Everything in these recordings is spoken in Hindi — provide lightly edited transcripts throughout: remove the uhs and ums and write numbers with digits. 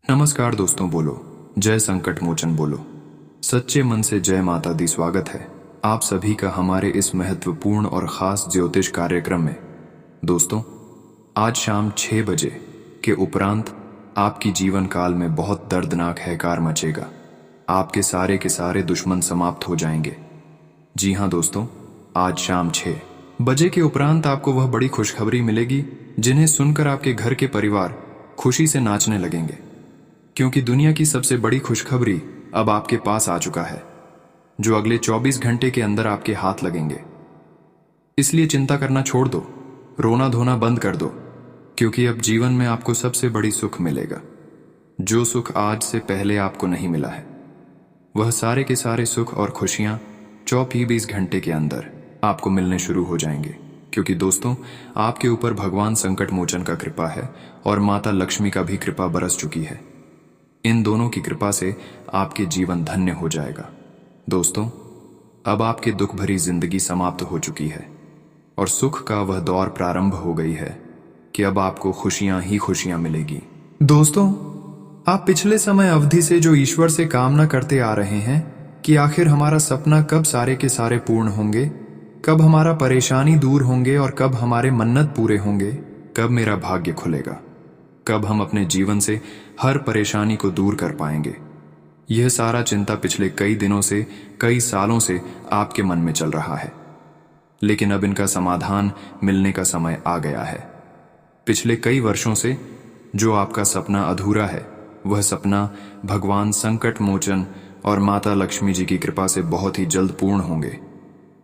नमस्कार दोस्तों, बोलो जय संकट मोचन बोलो। सच्चे मन से जय माता दी। स्वागत है आप सभी का हमारे इस महत्वपूर्ण और खास ज्योतिष कार्यक्रम में। दोस्तों, आज शाम 6 बजे के उपरांत आपकी जीवन काल में बहुत दर्दनाक हैकार मचेगा। आपके सारे के सारे दुश्मन समाप्त हो जाएंगे। जी हाँ दोस्तों, आज शाम 6 बजे के उपरांत आपको वह बड़ी खुशखबरी मिलेगी जिन्हें सुनकर आपके घर के परिवार खुशी से नाचने लगेंगे, क्योंकि दुनिया की सबसे बड़ी खुशखबरी अब आपके पास आ चुका है, जो अगले 24 घंटे के अंदर आपके हाथ लगेंगे। इसलिए चिंता करना छोड़ दो, रोना धोना बंद कर दो, क्योंकि अब जीवन में आपको सबसे बड़ी सुख मिलेगा। जो सुख आज से पहले आपको नहीं मिला है, वह सारे के सारे सुख और खुशियां 24 घंटे के अंदर आपको मिलने शुरू हो जाएंगे। क्योंकि दोस्तों, आपके ऊपर भगवान संकट मोचन का कृपा है और माता लक्ष्मी का भी कृपा बरस चुकी है। इन दोनों की कृपा से आपके जीवन धन्य हो जाएगा। दोस्तों, अब आपके दुख भरी जिंदगी समाप्त हो चुकी है और सुख का वह दौर प्रारंभ हो गई है कि अब आपको खुशियां ही खुशियां मिलेगी। दोस्तों, आप पिछले समय अवधि से जो ईश्वर से कामना करते आ रहे हैं कि आखिर हमारा सपना कब सारे के सारे पूर्ण होंगे, कब हमारा परेशानी दूर होंगे और कब हमारे मन्नत पूरे होंगे, कब मेरा भाग्य खुलेगा, कब हम अपने जीवन से हर परेशानी को दूर कर पाएंगे, यह सारा चिंता पिछले कई दिनों से, कई सालों से आपके मन में चल रहा है। लेकिन अब इनका समाधान मिलने का समय आ गया है। पिछले कई वर्षों से जो आपका सपना अधूरा है, वह सपना भगवान संकट मोचन और माता लक्ष्मी जी की कृपा से बहुत ही जल्द पूर्ण होंगे।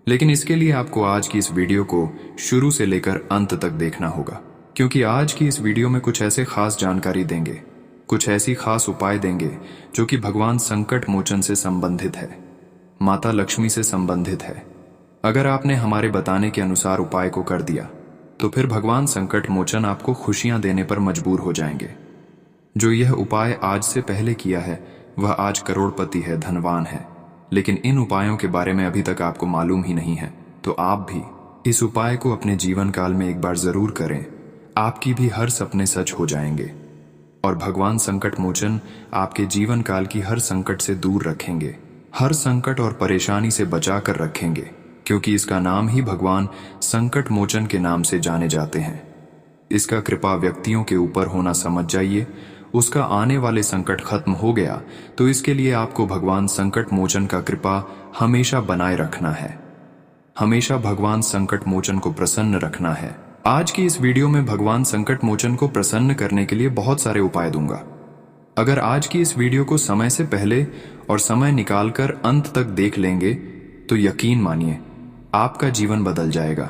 लेकिन इसके लिए आपको आज की इस वीडियो को शुरू से लेकर अंत तक देखना होगा, क्योंकि आज की इस वीडियो में कुछ ऐसे खास जानकारी देंगे, कुछ ऐसी खास उपाय देंगे जो कि भगवान संकट मोचन से संबंधित है, माता लक्ष्मी से संबंधित है। अगर आपने हमारे बताने के अनुसार उपाय को कर दिया तो फिर भगवान संकट मोचन आपको खुशियां देने पर मजबूर हो जाएंगे। जो यह उपाय आज से पहले किया है वह आज करोड़पति है, धनवान है। लेकिन इन उपायों के बारे में अभी तक आपको मालूम ही नहीं है, तो आप भी इस उपाय को अपने जीवन काल में एक बार जरूर करें। आपकी भी हर सपने सच हो जाएंगे और भगवान संकट मोचन आपके जीवन काल की हर संकट से दूर रखेंगे, हर संकट और परेशानी से बचा कर रखेंगे, क्योंकि इसका नाम ही भगवान संकट मोचन के नाम से जाने जाते हैं। इसका कृपा व्यक्तियों के ऊपर होना समझ जाइए। उसका आने वाले संकट खत्म हो गया तो इसके लिए आपको भगवान संकट मोचन का कृपा हमेशा बनाए रखना है, हमेशा भगवान संकट मोचन को प्रसन्न रखना है। आज की इस वीडियो में भगवान संकट मोचन को प्रसन्न करने के लिए बहुत सारे उपाय दूंगा। अगर आज की इस वीडियो को समय से पहले और समय निकालकर अंत तक देख लेंगे तो यकीन मानिए आपका जीवन बदल जाएगा।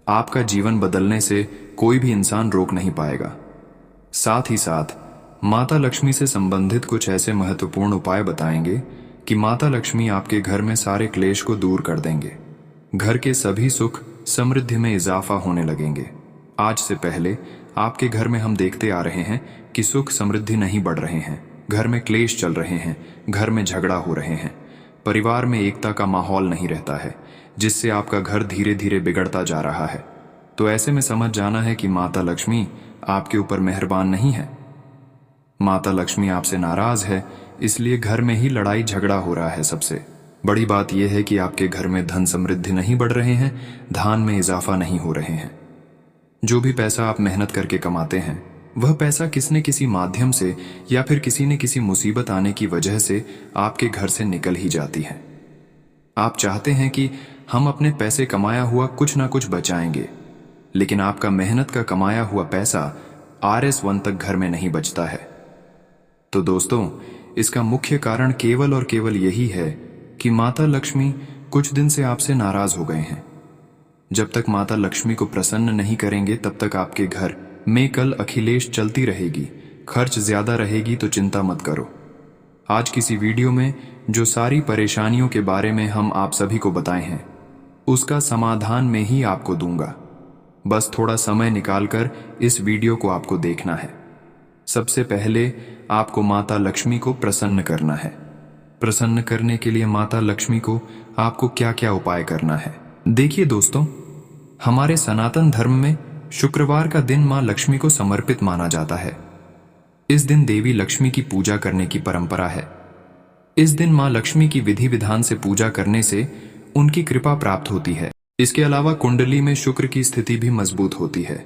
आपका जीवन बदलने से कोई भी इंसान रोक नहीं पाएगा। साथ ही साथ माता लक्ष्मी से संबंधित कुछ ऐसे महत्वपूर्ण उपाय बताएंगे कि माता लक्ष्मी आपके घर में सारे क्लेश को दूर कर देंगे। घर के सभी सुख समृद्धि में इजाफा होने लगेंगे। आज से पहले आपके घर में हम देखते आ रहे हैं कि सुख समृद्धि नहीं बढ़ रहे हैं, घर में क्लेश चल रहे हैं, घर में झगड़ा हो रहे हैं, परिवार में एकता का माहौल नहीं रहता है, जिससे आपका घर धीरे धीरे बिगड़ता जा रहा है। तो ऐसे में समझ जाना है कि माता लक्ष्मी आपके ऊपर मेहरबान नहीं है। माता लक्ष्मी आपसे नाराज है, इसलिए घर में ही लड़ाई झगड़ा हो रहा है। सबसे बड़ी बात यह है कि आपके घर में धन समृद्धि नहीं बढ़ रहे हैं, धान में इजाफा नहीं हो रहे हैं। जो भी पैसा आप मेहनत करके कमाते हैं, वह पैसा किसी न किसी माध्यम से या फिर किसी न किसी मुसीबत आने की वजह से आपके घर से निकल ही जाती है। आप चाहते हैं कि हम अपने पैसे कमाया हुआ कुछ ना कुछ बचाएंगे, लेकिन आपका मेहनत का कमाया हुआ पैसा RS1 तक घर में नहीं बचता है। तो दोस्तों, इसका मुख्य कारण केवल और केवल यही है कि माता लक्ष्मी कुछ दिन से आपसे नाराज हो गए हैं। जब तक माता लक्ष्मी को प्रसन्न नहीं करेंगे तब तक आपके घर में कल अखिलेश चलती रहेगी। खर्च ज्यादा रहेगी तो चिंता मत करो। आज किसी वीडियो में जो सारी परेशानियों के बारे में हम आप सभी को बताए हैं, उसका समाधान मैं ही आपको दूंगा। बस थोड़ा समय निकालकर इस वीडियो को आपको देखना है। सबसे पहले आपको माता लक्ष्मी को प्रसन्न करना है। प्रसन्न करने के लिए माता लक्ष्मी को आपको क्या क्या उपाय करना है, देखिए दोस्तों। हमारे सनातन धर्म में शुक्रवार का दिन मां लक्ष्मी को समर्पित माना जाता है। इस दिन देवी लक्ष्मी की पूजा करने की परंपरा है। इस दिन मां लक्ष्मी की विधि विधान से पूजा करने से उनकी कृपा प्राप्त होती है। इसके अलावा कुंडली में शुक्र की स्थिति भी मजबूत होती है।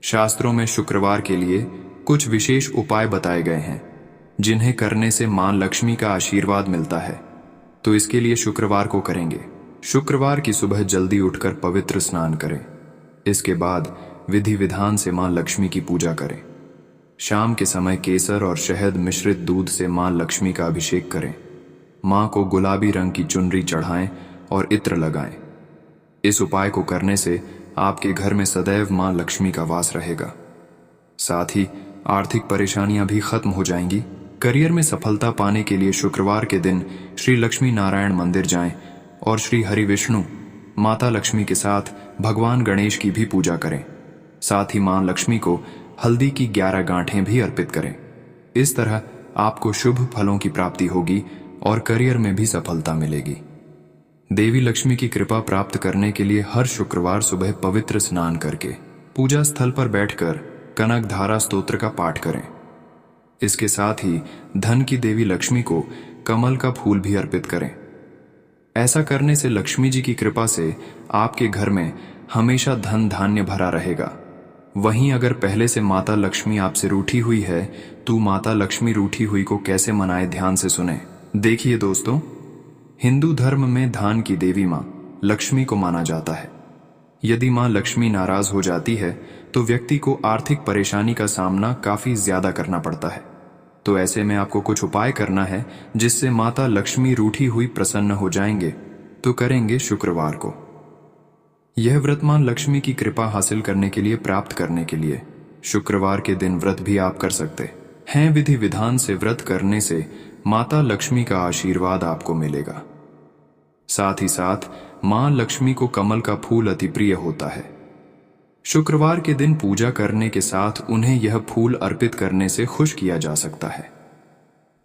शास्त्रों में शुक्रवार के लिए कुछ विशेष उपाय बताए गए हैं जिन्हें करने से मां लक्ष्मी का आशीर्वाद मिलता है। तो इसके लिए शुक्रवार को करेंगे। शुक्रवार की सुबह जल्दी उठकर पवित्र स्नान करें। इसके बाद विधि विधान से मां लक्ष्मी की पूजा करें। शाम के समय केसर और शहद मिश्रित दूध से मां लक्ष्मी का अभिषेक करें। मां को गुलाबी रंग की चुनरी चढ़ाएं और इत्र लगाएं। इस उपाय को करने से आपके घर में सदैव मां लक्ष्मी का वास रहेगा। साथ ही आर्थिक परेशानियां भी खत्म हो जाएंगी। करियर में सफलता पाने के लिए शुक्रवार के दिन श्री लक्ष्मी नारायण मंदिर जाएं और श्री हरि विष्णु माता लक्ष्मी के साथ भगवान गणेश की भी पूजा करें। साथ ही मां लक्ष्मी को हल्दी की 11 गांठें भी अर्पित करें। इस तरह आपको शुभ फलों की प्राप्ति होगी और करियर में भी सफलता मिलेगी। देवी लक्ष्मी की कृपा प्राप्त करने के लिए हर शुक्रवार सुबह पवित्र स्नान करके पूजा स्थल पर बैठकर कनक धारा स्तोत्र का पाठ करें। इसके साथ ही धन की देवी लक्ष्मी को कमल का फूल भी अर्पित करें। ऐसा करने से लक्ष्मी जी की कृपा से आपके घर में हमेशा धन धान्य भरा रहेगा। वहीं अगर पहले से माता लक्ष्मी आपसे रूठी हुई है तो माता लक्ष्मी रूठी हुई को कैसे मनाए, ध्यान से सुने। देखिए दोस्तों, हिंदू धर्म में धान की देवी मां लक्ष्मी को माना जाता है। यदि मां लक्ष्मी नाराज हो जाती है तो व्यक्ति को आर्थिक परेशानी का सामना काफी ज्यादा करना पड़ता है। तो ऐसे में आपको कुछ उपाय करना है जिससे माता लक्ष्मी रूठी हुई प्रसन्न हो जाएंगे। तो करेंगे शुक्रवार को। यह व्रत मां लक्ष्मी की कृपा हासिल करने के लिए, प्राप्त करने के लिए शुक्रवार के दिन व्रत भी आप कर सकते हैं। विधि विधान से व्रत करने से माता लक्ष्मी का आशीर्वाद आपको मिलेगा। साथ ही साथ मां लक्ष्मी को कमल का फूल अति प्रिय होता है। शुक्रवार के दिन पूजा करने के साथ उन्हें यह फूल अर्पित करने से खुश किया जा सकता है।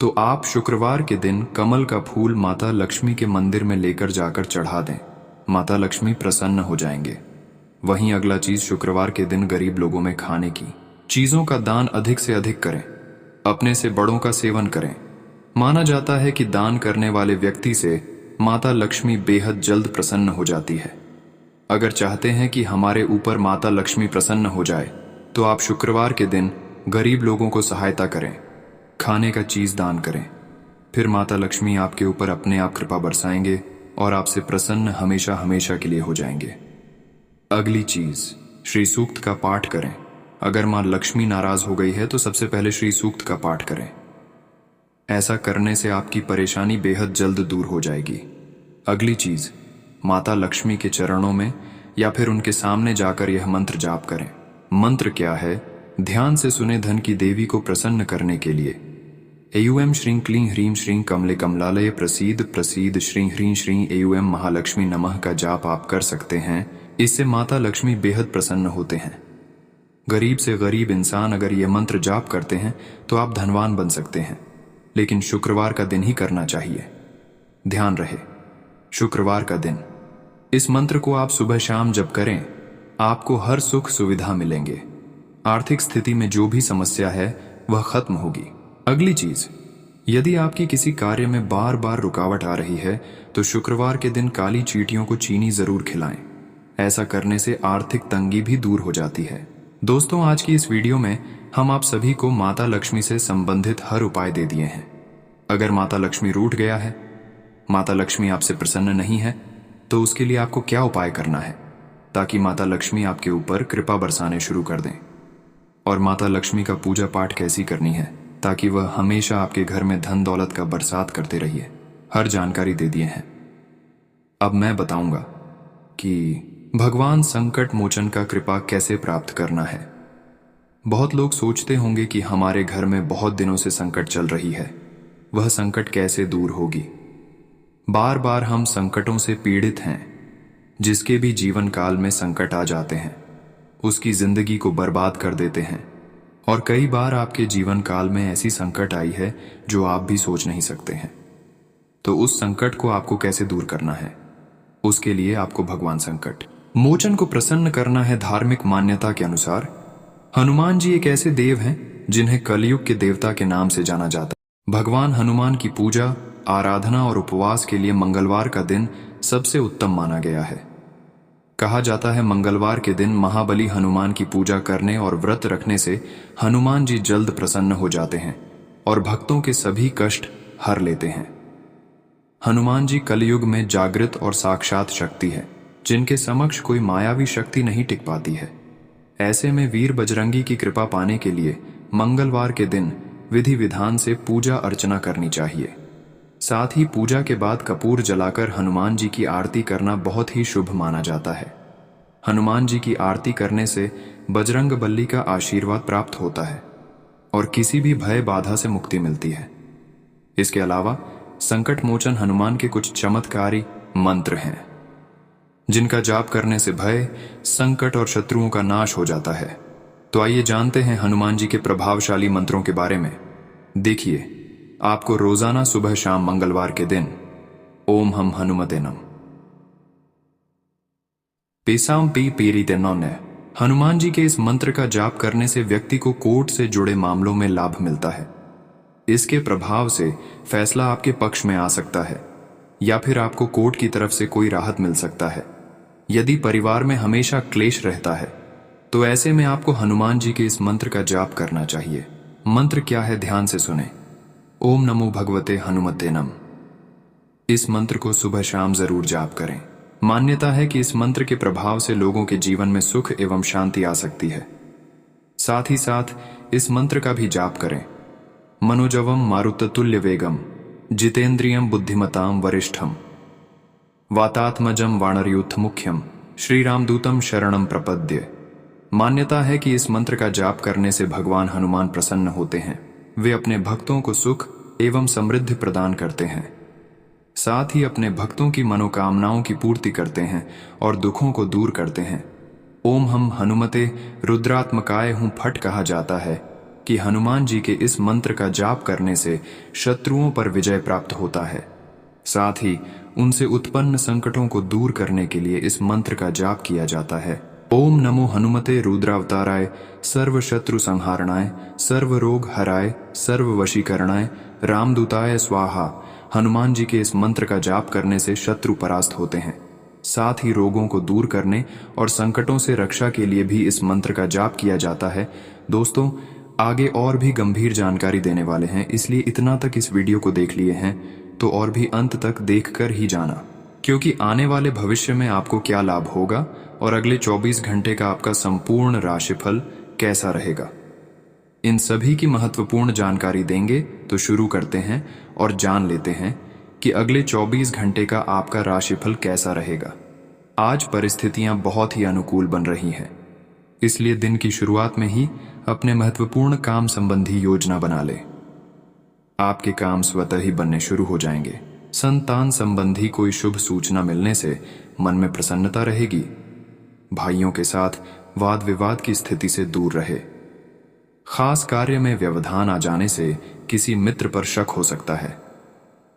तो आप शुक्रवार के दिन कमल का फूल माता लक्ष्मी के मंदिर में लेकर जाकर चढ़ा दें। माता लक्ष्मी प्रसन्न हो जाएंगे। वहीं अगला चीज, शुक्रवार के दिन गरीब लोगों में खाने की चीजों का दान अधिक से अधिक करें। अपने से बड़ों का सेवन करें। माना जाता है कि दान करने वाले व्यक्ति से माता लक्ष्मी बेहद जल्द प्रसन्न हो जाती है। अगर चाहते हैं कि हमारे ऊपर माता लक्ष्मी प्रसन्न हो जाए तो आप शुक्रवार के दिन गरीब लोगों को सहायता करें, खाने का चीज दान करें। फिर माता लक्ष्मी आपके ऊपर अपने आप कृपा बरसाएंगे और आपसे प्रसन्न हमेशा हमेशा के लिए हो जाएंगे। अगली चीज, श्री सूक्त का पाठ करें। अगर मां लक्ष्मी नाराज हो गई है तो सबसे पहले श्री सूक्त का पाठ करें। ऐसा करने से आपकी परेशानी बेहद जल्द दूर हो जाएगी। अगली चीज, माता लक्ष्मी के चरणों में या फिर उनके सामने जाकर यह मंत्र जाप करें। मंत्र क्या है, ध्यान से सुने। धन की देवी को प्रसन्न करने के लिए एयूएम श्रीं क्लीं ह्रीं श्रीं कमले कमलालय प्रसीद प्रसीद श्रीं ह्रीं श्रीं एयूएम महालक्ष्मी नमः का जाप आप कर सकते हैं। इससे माता लक्ष्मी बेहद प्रसन्न होते हैं। गरीब से गरीब इंसान अगर यह मंत्र जाप करते हैं तो आप धनवान बन सकते हैं, लेकिन शुक्रवार का दिन ही करना चाहिए। ध्यान रहे, शुक्रवार का दिन। इस मंत्र को आप सुबह शाम जब करें आपको हर सुख सुविधा मिलेंगे। आर्थिक स्थिति में जो भी समस्या है वह खत्म होगी। अगली चीज, यदि आपकी किसी कार्य में बार बार रुकावट आ रही है तो शुक्रवार के दिन काली चींटियों को चीनी जरूर खिलाएं। ऐसा करने से आर्थिक तंगी भी दूर हो जाती है। दोस्तों, आज की इस वीडियो में हम आप सभी को माता लक्ष्मी से संबंधित हर उपाय दे दिए हैं। अगर माता लक्ष्मी रूठ गया है, माता लक्ष्मी आपसे प्रसन्न नहीं है, तो उसके लिए आपको क्या उपाय करना है ताकि माता लक्ष्मी आपके ऊपर कृपा बरसाने शुरू कर दें। और माता लक्ष्मी का पूजा पाठ कैसी करनी है ताकि वह हमेशा आपके घर में धन दौलत का बरसात करते रहिए, हर जानकारी दे दिए हैं। अब मैं बताऊंगा कि भगवान संकट मोचन का कृपा कैसे प्राप्त करना है। बहुत लोग सोचते होंगे कि हमारे घर में बहुत दिनों से संकट चल रही है, वह संकट कैसे दूर होगी। बार बार हम संकटों से पीड़ित हैं। जिसके भी जीवन काल में संकट आ जाते हैं उसकी जिंदगी को बर्बाद कर देते हैं। और कई बार आपके जीवन काल में ऐसी संकट आई है जो आप भी सोच नहीं सकते हैं। तो उस संकट को आपको कैसे दूर करना है, उसके लिए आपको भगवान संकट मोचन को प्रसन्न करना है। धार्मिक मान्यता के अनुसार हनुमान जी एक ऐसे देव हैं जिन्हें कलयुग के देवता के नाम से जाना जाता है। भगवान हनुमान की पूजा, आराधना और उपवास के लिए मंगलवार का दिन सबसे उत्तम माना गया है। कहा जाता है मंगलवार के दिन महाबली हनुमान की पूजा करने और व्रत रखने से हनुमान जी जल्द प्रसन्न हो जाते हैं और भक्तों के सभी कष्ट हर लेते हैं। हनुमान जी कलयुग में जागृत और साक्षात शक्ति है, जिनके समक्ष कोई मायावी शक्ति नहीं टिक पाती है। ऐसे में वीर बजरंगी की कृपा पाने के लिए मंगलवार के दिन विधि विधान से पूजा अर्चना करनी चाहिए। साथ ही पूजा के बाद कपूर जलाकर हनुमान जी की आरती करना बहुत ही शुभ माना जाता है। हनुमान जी की आरती करने से बजरंग बली का आशीर्वाद प्राप्त होता है और किसी भी भय बाधा से मुक्ति मिलती है। इसके अलावा संकट मोचन हनुमान के कुछ चमत्कारी मंत्र हैं, जिनका जाप करने से भय, संकट और शत्रुओं का नाश हो जाता है। तो आइए जानते हैं हनुमान जी के प्रभावशाली मंत्रों के बारे में। देखिए, आपको रोजाना सुबह शाम मंगलवार के दिन ओम हम हनुमते नम पेसाम पी पीरी तेनौने हनुमान जी के इस मंत्र का जाप करने से व्यक्ति को कोर्ट से जुड़े मामलों में लाभ मिलता है। इसके प्रभाव से फैसला आपके पक्ष में आ सकता है या फिर आपको कोर्ट की तरफ से कोई राहत मिल सकता है। यदि परिवार में हमेशा क्लेश रहता है तो ऐसे में आपको हनुमान जी के इस मंत्र का जाप करना चाहिए। मंत्र क्या है, ध्यान से सुने। ओम नमो भगवते हनुमते नम। इस मंत्र को सुबह शाम जरूर जाप करें। मान्यता है कि इस मंत्र के प्रभाव से लोगों के जीवन में सुख एवं शांति आ सकती है। साथ ही साथ इस मंत्र का भी जाप करें। मनोजवम मारुततुल्य वेगम जितेंद्रियम बुद्धिमताम वरिष्ठम वातात्मजम वानरयूथ मुख्यम श्री रामदूतम शरणम प्रपद्य। मान्यता है कि इस मंत्र का जाप करने से भगवान हनुमान प्रसन्न होते हैं। वे अपने भक्तों को सुख एवं समृद्धि प्रदान करते हैं। साथ ही अपने भक्तों की मनोकामनाओं की पूर्ति करते हैं और दुखों को दूर करते हैं। ओम हम हनुमते रुद्रात्मकाय हूं फट कहा जाता है कि हनुमान जी के इस मंत्र का जाप करने से शत्रुओं पर विजय प्राप्त होता है। साथ ही उनसे उत्पन्न संकटों को दूर करने के लिए इस मंत्र का जाप किया जाता है। ओम नमो हनुमते रुद्रावताराय सर्व शत्रु संहारणाय सर्व रोग हराय सर्व वशीकरणाय रामदूताय स्वाहा। हनुमान जी के इस मंत्र का जाप करने से शत्रु परास्त होते हैं। साथ ही रोगों को दूर करने और संकटों से रक्षा के लिए भी इस मंत्र का जाप किया जाता है। दोस्तों, आगे और भी गंभीर जानकारी देने वाले हैं, इसलिए इतना तक इस वीडियो को देख लिए हैं तो और भी अंत तक देखकर ही जाना, क्योंकि आने वाले भविष्य में आपको क्या लाभ होगा और अगले 24 घंटे का आपका संपूर्ण राशिफल कैसा रहेगा, इन सभी की महत्वपूर्ण जानकारी देंगे। तो शुरू करते हैं और जान लेते हैं कि अगले 24 घंटे का आपका राशिफल कैसा रहेगा। आज परिस्थितियां बहुत ही अनुकूल बन रही हैं, इसलिए दिन की शुरुआत में ही अपने महत्वपूर्ण काम संबंधी योजना बना लें। आपके काम स्वतः ही बनने शुरू हो जाएंगे। संतान संबंधी कोई शुभ सूचना मिलने से मन में प्रसन्नता रहेगी। भाइयों के साथ वाद विवाद की स्थिति से दूर रहे। खास कार्य में व्यवधान आ जाने से किसी मित्र पर शक हो सकता है,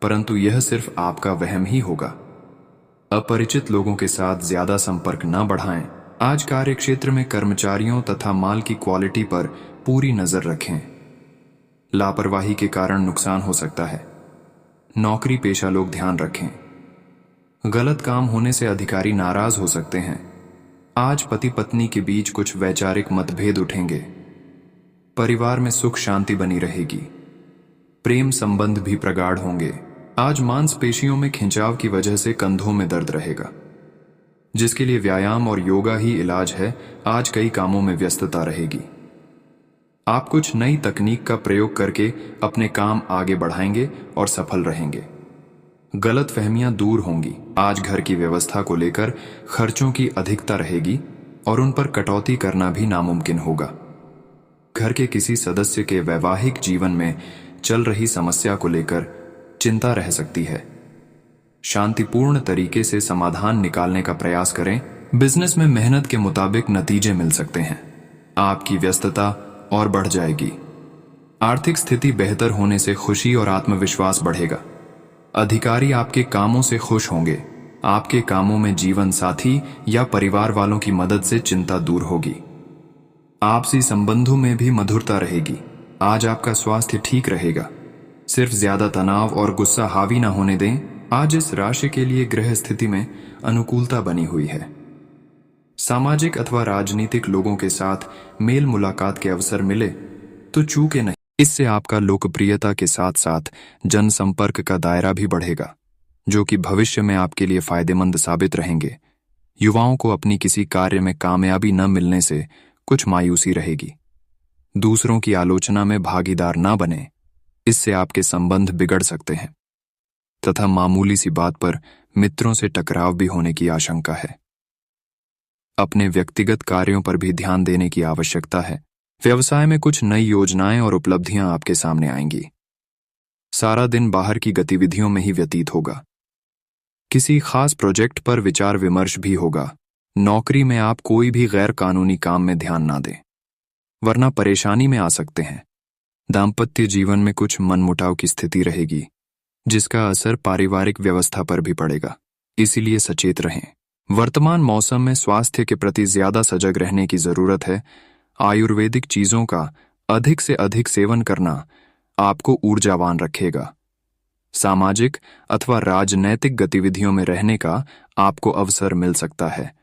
परंतु यह सिर्फ आपका वहम ही होगा। अपरिचित लोगों के साथ ज्यादा संपर्क न बढ़ाएं। आज कार्य क्षेत्र में कर्मचारियों तथा माल की क्वालिटी पर पूरी नजर रखें। लापरवाही के कारण नुकसान हो सकता है। नौकरी पेशा लोग ध्यान रखें। गलत काम होने से अधिकारी नाराज हो सकते हैं। आज पति पत्नी के बीच कुछ वैचारिक मतभेद उठेंगे। परिवार में सुख शांति बनी रहेगी। प्रेम संबंध भी प्रगाढ़ होंगे। आज मांसपेशियों में खिंचाव की वजह से कंधों में दर्द रहेगा, जिसके लिए व्यायाम और योगा ही इलाज है। आज कई कामों में व्यस्तता रहेगी। आप कुछ नई तकनीक का प्रयोग करके अपने काम आगे बढ़ाएंगे और सफल रहेंगे। गलत फहमियां दूर होंगी। आज घर की व्यवस्था को लेकर खर्चों की अधिकता रहेगी और उन पर कटौती करना भी नामुमकिन होगा। घर के किसी सदस्य के वैवाहिक जीवन में चल रही समस्या को लेकर चिंता रह सकती है। शांतिपूर्ण तरीके से समाधान निकालने का प्रयास करें। बिजनेस में मेहनत के मुताबिक नतीजे मिल सकते हैं। आपकी व्यस्तता और बढ़ जाएगी। आर्थिक स्थिति बेहतर होने से खुशी और आत्मविश्वास बढ़ेगा। अधिकारी आपके कामों से खुश होंगे। आपके कामों में जीवन साथी या परिवार वालों की मदद से चिंता दूर होगी। आपसी संबंधों में भी मधुरता रहेगी। आज आपका स्वास्थ्य ठीक रहेगा। सिर्फ ज्यादा तनाव और गुस्सा हावी ना होने दें। आज इस राशि के लिए ग्रह स्थिति में अनुकूलता बनी हुई है। सामाजिक अथवा राजनीतिक लोगों के साथ मेल मुलाकात के अवसर मिले तो चूके नहीं। इससे आपका लोकप्रियता के साथ साथ जनसंपर्क का दायरा भी बढ़ेगा, जो कि भविष्य में आपके लिए फायदेमंद साबित रहेंगे। युवाओं को अपनी किसी कार्य में कामयाबी न मिलने से कुछ मायूसी रहेगी। दूसरों की आलोचना में भागीदार ना बने, इससे आपके संबंध बिगड़ सकते हैं तथा मामूली सी बात पर मित्रों से टकराव भी होने की आशंका है। अपने व्यक्तिगत कार्यों पर भी ध्यान देने की आवश्यकता है। व्यवसाय में कुछ नई योजनाएं और उपलब्धियां आपके सामने आएंगी। सारा दिन बाहर की गतिविधियों में ही व्यतीत होगा। किसी खास प्रोजेक्ट पर विचार विमर्श भी होगा। नौकरी में आप कोई भी गैर कानूनी काम में ध्यान ना दें, वरना परेशानी में आ सकते हैं। दाम्पत्य जीवन में कुछ मनमुटाव की स्थिति रहेगी, जिसका असर पारिवारिक व्यवस्था पर भी पड़ेगा, इसीलिए सचेत रहें। वर्तमान मौसम में स्वास्थ्य के प्रति ज्यादा सजग रहने की जरूरत है। आयुर्वेदिक चीजों का अधिक से अधिक सेवन करना आपको ऊर्जावान रखेगा। सामाजिक अथवा राजनैतिक गतिविधियों में रहने का आपको अवसर मिल सकता है।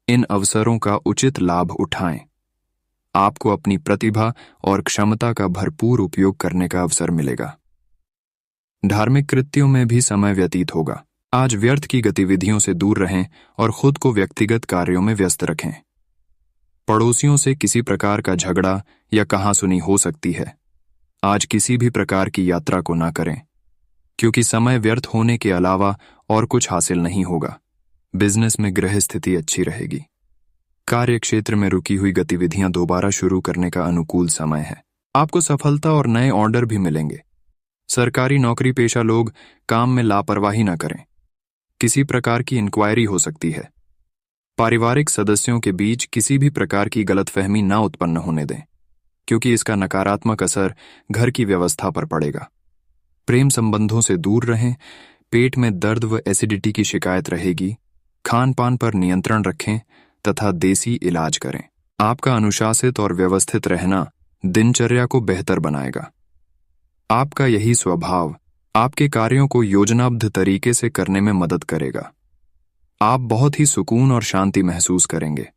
इन अवसरों का उचित लाभ उठाएं। आपको अपनी प्रतिभा और क्षमता का भरपूर उपयोग करने का अवसर मिलेगा। धार्मिक कृत्यों में भी समय व्यतीत होगा। आज व्यर्थ की गतिविधियों से दूर रहें और खुद को व्यक्तिगत कार्यों में व्यस्त रखें। पड़ोसियों से किसी प्रकार का झगड़ा या कहासुनी हो सकती है। आज किसी भी प्रकार की यात्रा को ना करें, क्योंकि समय व्यर्थ होने के अलावा और कुछ हासिल नहीं होगा। बिजनेस में ग्रह स्थिति अच्छी रहेगी। कार्य क्षेत्र में रुकी हुई गतिविधियां दोबारा शुरू करने का अनुकूल समय है। आपको सफलता और नए ऑर्डर भी मिलेंगे। सरकारी नौकरी पेशा लोग काम में लापरवाही न करें। किसी प्रकार की इंक्वायरी हो सकती है। पारिवारिक सदस्यों के बीच किसी भी प्रकार की गलतफहमी न उत्पन्न होने दें, क्योंकि इसका नकारात्मक असर घर की व्यवस्था पर पड़ेगा। प्रेम संबंधों से दूर रहें। पेट में दर्द व एसिडिटी की शिकायत रहेगी। खान पान पर नियंत्रण रखें तथा देसी इलाज करें। आपका अनुशासित और व्यवस्थित रहना दिनचर्या को बेहतर बनाएगा। आपका यही स्वभाव आपके कार्यों को योजनाबद्ध तरीके से करने में मदद करेगा। आप बहुत ही सुकून और शांति महसूस करेंगे।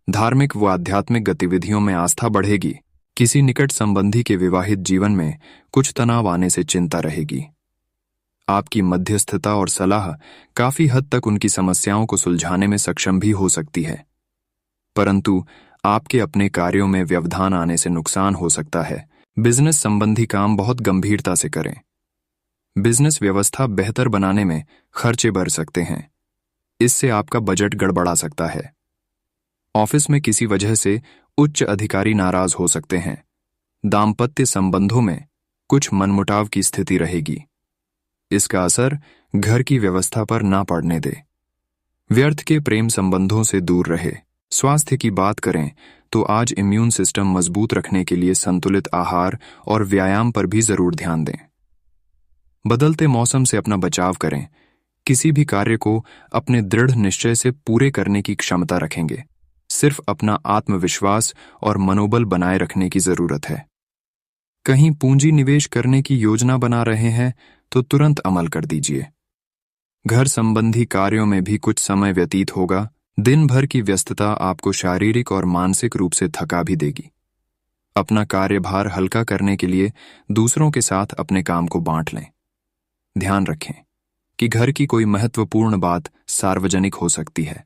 धार्मिक व आध्यात्मिक गतिविधियों में आस्था बढ़ेगी। किसी निकट संबंधी के विवाहित जीवन में कुछ तनाव आने से चिंता रहेगी। आपकी मध्यस्थता और सलाह काफी हद तक उनकी समस्याओं को सुलझाने में सक्षम भी हो सकती है, परंतु आपके अपने कार्यों में व्यवधान आने से नुकसान हो सकता है। बिजनेस संबंधी काम बहुत गंभीरता से करें। बिजनेस व्यवस्था बेहतर बनाने में खर्चे बढ़ सकते हैं। इससे आपका बजट गड़बड़ा सकता है। ऑफिस में किसी वजह से उच्च अधिकारी नाराज हो सकते हैं। दाम्पत्य संबंधों में कुछ मनमुटाव की स्थिति रहेगी। इसका असर घर की व्यवस्था पर ना पड़ने दे। व्यर्थ के प्रेम संबंधों से दूर रहे। स्वास्थ्य की बात करें तो आज इम्यून सिस्टम मजबूत रखने के लिए संतुलित आहार और व्यायाम पर भी जरूर ध्यान दें। बदलते मौसम से अपना बचाव करें। किसी भी कार्य को अपने दृढ़ निश्चय से पूरे करने की क्षमता रखेंगे। सिर्फ अपना आत्मविश्वास और मनोबल बनाए रखने की जरूरत है। कहीं पूंजी निवेश करने की योजना बना रहे हैं तो तुरंत अमल कर दीजिए। घर संबंधी कार्यों में भी कुछ समय व्यतीत होगा। दिन भर की व्यस्तता आपको शारीरिक और मानसिक रूप से थका भी देगी। अपना कार्यभार हल्का करने के लिए दूसरों के साथ अपने काम को बांट लें। ध्यान रखें कि घर की कोई महत्वपूर्ण बात सार्वजनिक हो सकती है।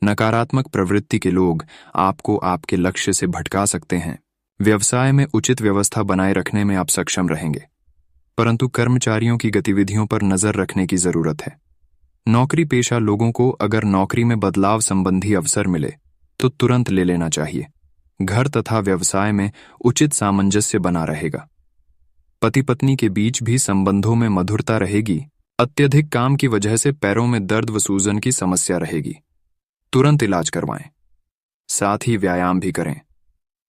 नकारात्मक प्रवृत्ति के लोग आपको आपके लक्ष्य से भटका सकते हैं। व्यवसाय में उचित व्यवस्था बनाए रखने में आप सक्षम रहेंगे, परंतु कर्मचारियों की गतिविधियों पर नजर रखने की जरूरत है। नौकरी पेशा लोगों को अगर नौकरी में बदलाव संबंधी अवसर मिले तो तुरंत ले लेना चाहिए। घर तथा व्यवसाय में उचित सामंजस्य बना रहेगा। पति पत्नी के बीच भी संबंधों में मधुरता रहेगी। अत्यधिक काम की वजह से पैरों में दर्द व सूजन की समस्या रहेगी। तुरंत इलाज करवाएं। साथ ही व्यायाम भी करें।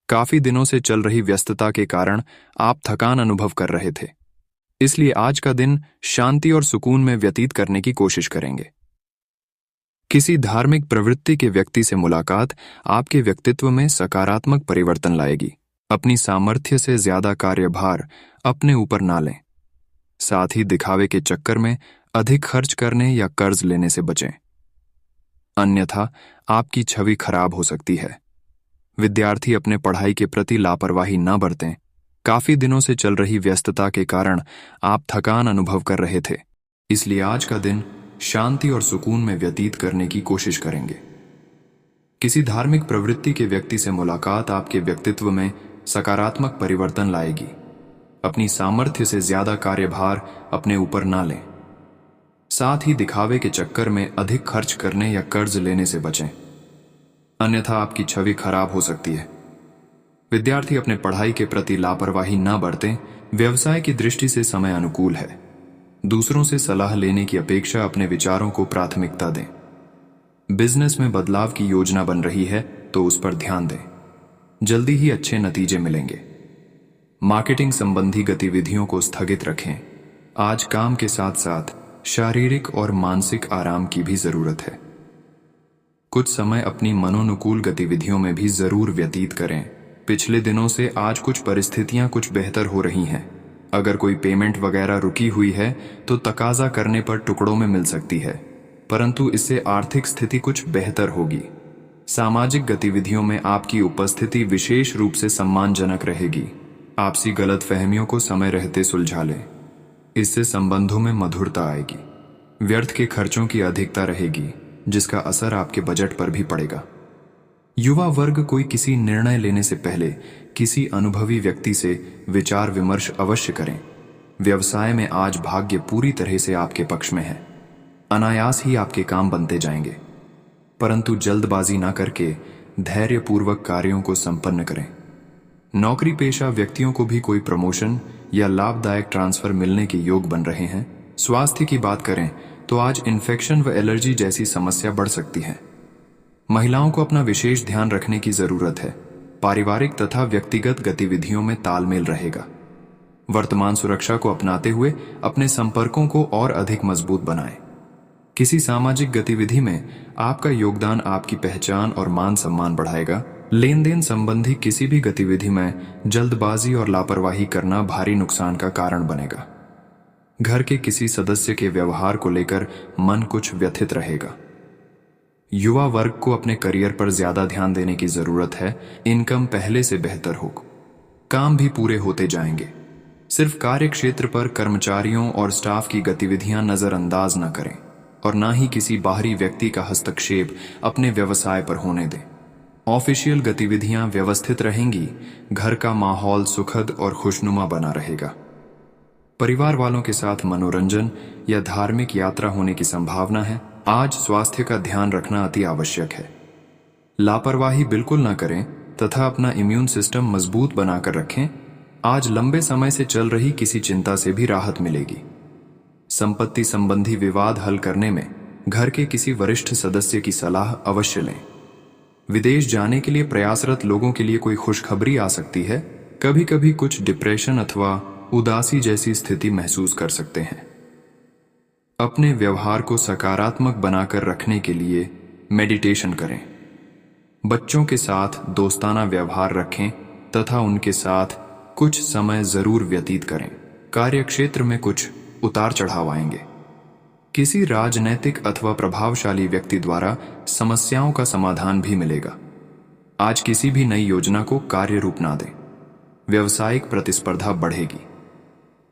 काफी दिनों से चल रही व्यस्तता के कारण आप थकान अनुभव कर रहे थे, इसलिए आज का दिन शांति और सुकून में व्यतीत करने की कोशिश करेंगे। किसी धार्मिक प्रवृत्ति के व्यक्ति से मुलाकात आपके व्यक्तित्व में सकारात्मक परिवर्तन लाएगी। अपनी सामर्थ्य से ज्यादा कार्यभार अपने ऊपर ना लें। साथ ही दिखावे के चक्कर में अधिक खर्च करने या कर्ज लेने से बचें, अन्यथा आपकी छवि खराब हो सकती है। विद्यार्थी अपने पढ़ाई के प्रति लापरवाही न बरतें। काफी दिनों से चल रही व्यस्तता के कारण आप थकान अनुभव कर रहे थे, इसलिए आज का दिन शांति और सुकून में व्यतीत करने की कोशिश करेंगे। किसी धार्मिक प्रवृत्ति के व्यक्ति से मुलाकात आपके व्यक्तित्व में सकारात्मक परिवर्तन लाएगी। अपनी सामर्थ्य से ज्यादा कार्यभार अपने ऊपर ना लें। साथ ही दिखावे के चक्कर में अधिक खर्च करने या कर्ज लेने से बचें, अन्यथा आपकी छवि खराब हो सकती है। विद्यार्थी अपने पढ़ाई के प्रति लापरवाही न बरतें। व्यवसाय की दृष्टि से समय अनुकूल है। दूसरों से सलाह लेने की अपेक्षा अपने विचारों को प्राथमिकता दें। बिजनेस में बदलाव की योजना बन रही है तो उस पर ध्यान दें, जल्दी ही अच्छे नतीजे मिलेंगे। मार्केटिंग संबंधी गतिविधियों को स्थगित रखें। आज काम के साथ साथ शारीरिक और मानसिक आराम की भी जरूरत है। कुछ समय अपनी मनोनुकूल गतिविधियों में भी जरूर व्यतीत करें। पिछले दिनों से आज कुछ परिस्थितियां कुछ बेहतर हो रही हैं। अगर कोई पेमेंट वगैरह रुकी हुई है तो तकाजा करने पर टुकड़ों में मिल सकती है, परंतु इससे आर्थिक स्थिति कुछ बेहतर होगी। सामाजिक गतिविधियों में आपकी उपस्थिति विशेष रूप से सम्मानजनक रहेगी। आपसी गलतफहमियों को समय रहते सुलझा लें, इससे संबंधों में मधुरता आएगी। व्यर्थ के खर्चों की अधिकता रहेगी, जिसका असर आपके बजट पर भी पड़ेगा। युवा वर्ग कोई किसी निर्णय लेने से पहले किसी अनुभवी व्यक्ति से विचार विमर्श अवश्य करें। व्यवसाय में आज भाग्य पूरी तरह से आपके पक्ष में है। अनायास ही आपके काम बनते जाएंगे, परंतु जल्दबाजी ना करके धैर्यपूर्वक कार्यों को संपन्न करें। नौकरी पेशा व्यक्तियों को भी कोई प्रमोशन या लाभदायक ट्रांसफर मिलने के योग बन रहे हैं। स्वास्थ्य की बात करें तो आज इन्फेक्शन व एलर्जी जैसी समस्या बढ़ सकती है। महिलाओं को अपना विशेष ध्यान रखने की जरूरत है। पारिवारिक तथा व्यक्तिगत गतिविधियों में तालमेल रहेगा। वर्तमान सुरक्षा को अपनाते हुए अपने संपर्कों को और अधिक मजबूत बनाएं। किसी सामाजिक गतिविधि में आपका योगदान आपकी पहचान और मान सम्मान बढ़ाएगा। लेन देन संबंधी किसी भी गतिविधि में जल्दबाजी और लापरवाही करना भारी नुकसान का कारण बनेगा। घर के किसी सदस्य के व्यवहार को लेकर मन कुछ व्यथित रहेगा। युवा वर्ग को अपने करियर पर ज्यादा ध्यान देने की जरूरत है। इनकम पहले से बेहतर हो, काम भी पूरे होते जाएंगे। सिर्फ कार्य क्षेत्र पर कर्मचारियों और स्टाफ की गतिविधियां नजरअंदाज न करें और ना ही किसी बाहरी व्यक्ति का हस्तक्षेप अपने व्यवसाय पर होने दें। ऑफिशियल गतिविधियां व्यवस्थित रहेंगी। घर का माहौल सुखद और खुशनुमा बना रहेगा। परिवार वालों के साथ मनोरंजन या धार्मिक यात्रा होने की संभावना है। आज स्वास्थ्य का ध्यान रखना अति आवश्यक है। लापरवाही बिल्कुल ना करें तथा अपना इम्यून सिस्टम मजबूत बनाकर रखें। आज लंबे समय से चल रही किसी चिंता से भी राहत मिलेगी। संपत्ति संबंधी विवाद हल करने में घर के किसी वरिष्ठ सदस्य की सलाह अवश्य लें। विदेश जाने के लिए प्रयासरत लोगों के लिए कोई खुशखबरी आ सकती है। कभी कभी कुछ डिप्रेशन अथवा उदासी जैसी स्थिति महसूस कर सकते हैं। अपने व्यवहार को सकारात्मक बनाकर रखने के लिए मेडिटेशन करें। बच्चों के साथ दोस्ताना व्यवहार रखें तथा उनके साथ कुछ समय जरूर व्यतीत करें। कार्यक्षेत्र में कुछ उतार चढ़ाव आएंगे। किसी राजनैतिक अथवा प्रभावशाली व्यक्ति द्वारा समस्याओं का समाधान भी मिलेगा। आज किसी भी नई योजना को कार्य रूप ना दें। व्यावसायिक प्रतिस्पर्धा बढ़ेगी।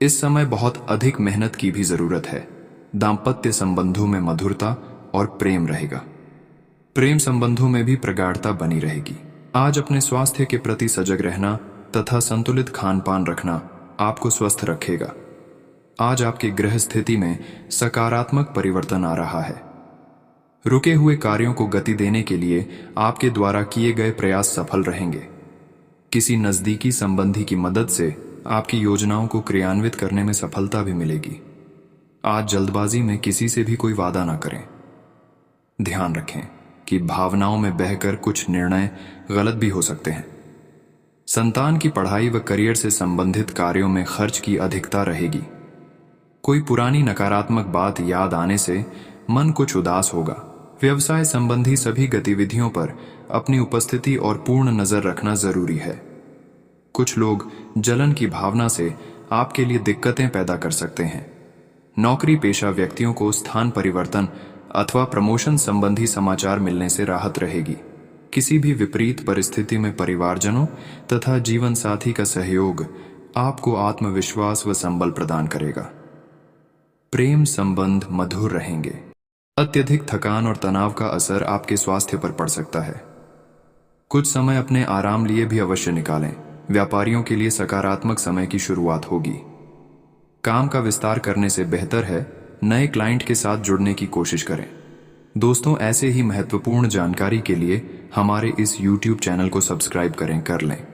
इस समय बहुत अधिक मेहनत की भी जरूरत है। दाम्पत्य संबंधों में मधुरता और प्रेम रहेगा। प्रेम संबंधों में भी प्रगाढ़ता बनी रहेगी। आज अपने स्वास्थ्य के प्रति सजग रहना तथा संतुलित खान पान रखना आपको स्वस्थ रखेगा। आज आपकी गृह स्थिति में सकारात्मक परिवर्तन आ रहा है। रुके हुए कार्यों को गति देने के लिए आपके द्वारा किए गए प्रयास सफल रहेंगे। किसी नजदीकी संबंधी की मदद से आपकी योजनाओं को क्रियान्वित करने में सफलता भी मिलेगी। आज जल्दबाजी में किसी से भी कोई वादा ना करें। ध्यान रखें कि भावनाओं में बहकर कुछ निर्णय गलत भी हो सकते हैं। संतान की पढ़ाई व करियर से संबंधित कार्यों में खर्च की अधिकता रहेगी। कोई पुरानी नकारात्मक बात याद आने से मन कुछ उदास होगा। व्यवसाय संबंधी सभी गतिविधियों पर अपनी उपस्थिति और पूर्ण नजर रखना जरूरी है। कुछ लोग जलन की भावना से आपके लिए दिक्कतें पैदा कर सकते हैं। नौकरी पेशा व्यक्तियों को स्थान परिवर्तन अथवा प्रमोशन संबंधी समाचार मिलने से राहत रहेगी। किसी भी विपरीत परिस्थिति में परिवारजनों तथा जीवन साथी का सहयोग आपको आत्मविश्वास व संबल प्रदान करेगा। प्रेम संबंध मधुर रहेंगे। अत्यधिक थकान और तनाव का असर आपके स्वास्थ्य पर पड़ सकता है। कुछ समय अपने आराम लिए भी अवश्य निकालें। व्यापारियों के लिए सकारात्मक समय की शुरुआत होगी। काम का विस्तार करने से बेहतर है नए क्लाइंट के साथ जुड़ने की कोशिश करें। दोस्तों, ऐसे ही महत्वपूर्ण जानकारी के लिए हमारे इस YouTube चैनल को सब्सक्राइब कर लें।